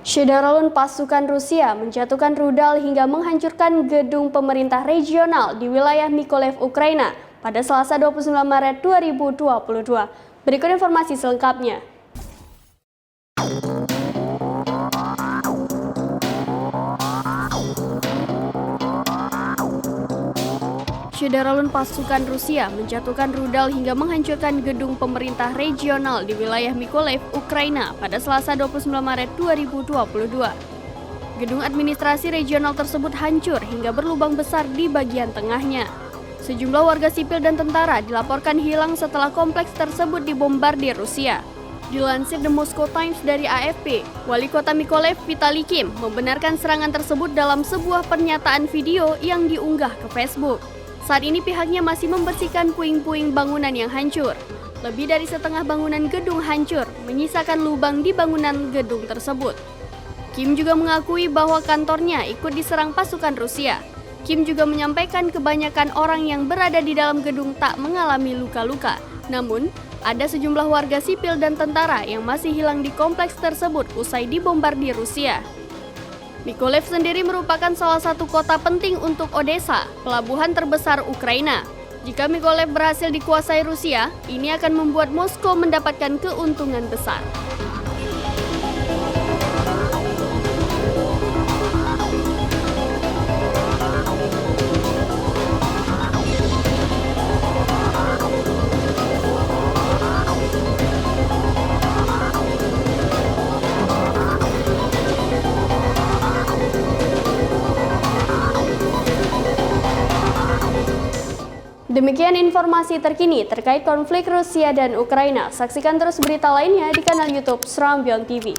Syederalun pasukan Rusia menjatuhkan rudal hingga menghancurkan gedung pemerintah regional di wilayah Mykolaiv, Ukraina pada Selasa 29 Maret 2022. Berikut informasi selengkapnya. Syederalun pasukan Rusia menjatuhkan rudal hingga menghancurkan gedung pemerintah regional di wilayah Mykolaiv, Ukraina pada Selasa 29 Maret 2022. Gedung administrasi regional tersebut hancur hingga berlubang besar di bagian tengahnya. Sejumlah warga sipil dan tentara dilaporkan hilang setelah kompleks tersebut dibombardir Rusia. Dilansir The Moscow Times dari AFP, Wali Kota Mykolaiv, Vitali Kim, membenarkan serangan tersebut dalam sebuah pernyataan video yang diunggah ke Facebook. Saat ini pihaknya masih membersihkan puing-puing bangunan yang hancur. Lebih dari setengah bangunan gedung hancur, menyisakan lubang di bangunan gedung tersebut. Kim juga mengakui bahwa kantornya ikut diserang pasukan Rusia. Kim juga menyampaikan kebanyakan orang yang berada di dalam gedung tak mengalami luka-luka. Namun, ada sejumlah warga sipil dan tentara yang masih hilang di kompleks tersebut usai dibombardir Rusia. Mykolaiv sendiri merupakan salah satu kota penting untuk Odessa, pelabuhan terbesar Ukraina. Jika Mykolaiv berhasil dikuasai Rusia, ini akan membuat Moskow mendapatkan keuntungan besar. Demikian informasi terkini terkait konflik Rusia dan Ukraina. Saksikan terus berita lainnya di kanal YouTube Serambion TV.